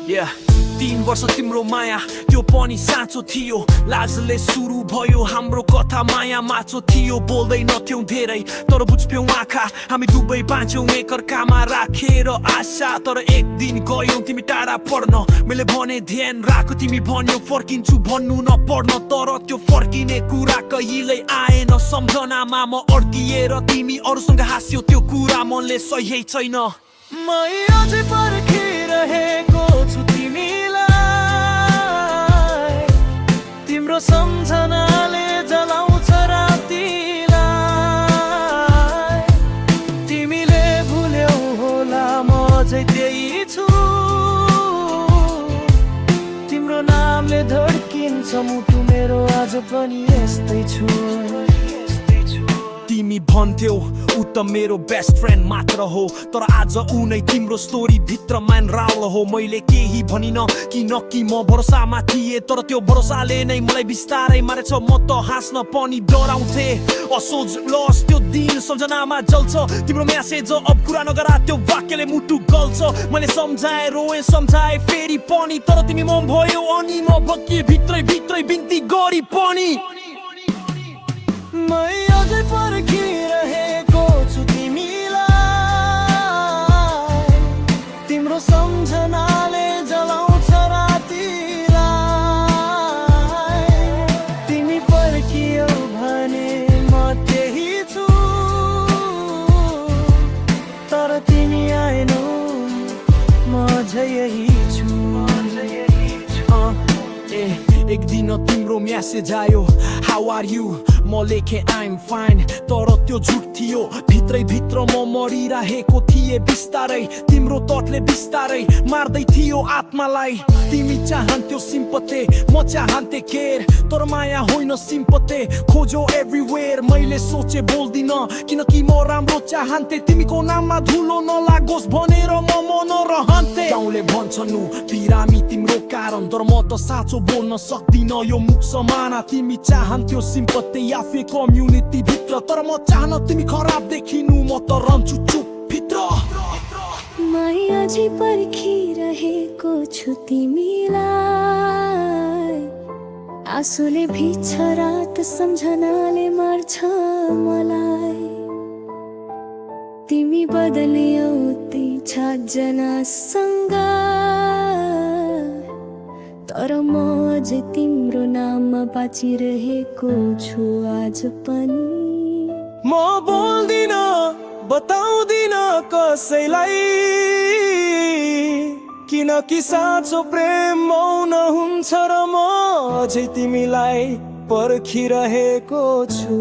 Yeah 3 वर्ष तिम्रो माया त्यो पनि साँचो थियो लाजले सुरु भयो हाम्रो कथा माया माछो थियो बोल्दैनथ्यौ धेरै तर बुझ्यौ आँखा हामी दुवै बाँच्यौ एकअर्कामा राखेर आशा तर एक दिन गयौ तिमी टाढा पढ्न मैले भने ध्यान राख तिमी भन्यौ फर्किन्छु भन्नु नपर्न तर त्यो फर्किने कुरा कहिल्यै आएन सम्झनामा म अड्किएर तिमी अरूसँग हाँस्यौ त्यो कुरा मनले सही छैन म अझै पर्खिरहेको छु तिमीलाई तिम्रो सम्झनाले जलाउँछ रातिलाई तिमीले भुल्यौ होला म अझै त्यही छु तिम्रो नामले धड्किन्छ मुटु मेरो आज पनि यस्तै छु तिमी भन्थ्यौ ऊ त मेरो बेस्ट फ्रेन्ड मात्र हो तर आज ऊ नै तिम्रो स्टोरी भित्र म्यान राउल हो मैले केही भनिन किनकि म भरोसामा थिएँ तर त्यो भरोसाले नै मलाई बिस्तारै मारेछ म त हाँस्न पनि डराउँथे असोज लस त्यो दिन सम्झनामा जल्छ तिम्रो म्यासेज अब कुरा नगरा त्यो वाक्यले मुटु गल्छ मैले सम्झाए रोए सम्झाए फेरि पनि तर तिमी म भयो अनि म भक्की भित्रै भित्रै बिन्ती गरी पनि म अझै पर्खिरहेको छु तिमीलाई तिम्रो सम्झनाले जलाउँछ रातिलाई तिमी फर्कियौ भने म त्यही छु तर तिमी आएनौ म अझै यही छु एक दिन तिम्रो म्यासेज आयो हाउ आर यु म लेखे आइम फाइन तर त्यो झुट थियो भित्रै भित्र म मरिरहेको थिएँ बिस्तारै तिम्रो तटले बिस्तारै मार्दै थियो आत्मालाई तिमी चाहन्थ्यौ सिम्पते म चाहन्थे केयर तर माया होइन सिम्पते खोजो एभ्रिवेयर मैले सोचे बोल्दिन किनकि म राम्रो चाहन्थे तिमीको नाममा धुलो नलागोस् भनेर म मनरहन्थे गाउँले भन्छन् बिरामी तिम्रो कारण तर म त साँचो बोल्न सक्दिन यो मुख समाना तिमी चाहन्थ्यौ सिम्पते आफै कम्युनिटी भित्र तर म चाहन तिमी खराब देखिनु म त रहन्छु चुप भित्र म अझै पर्खिरहेको छु तिमीलाई आँसुले भिज्छ रात सम्झनाले मार्छ मलाई तिमी बदलियौ ती 6 जनासँग तर म अझै तिम्रो नाममा बाँचिरहेको छु आज पनि म बोल्दिन बताउँदिन कसैलाई किनकि साँचो प्रेम मौन हुन्छ र म अझै तिमीलाई पर्खिरहेको छु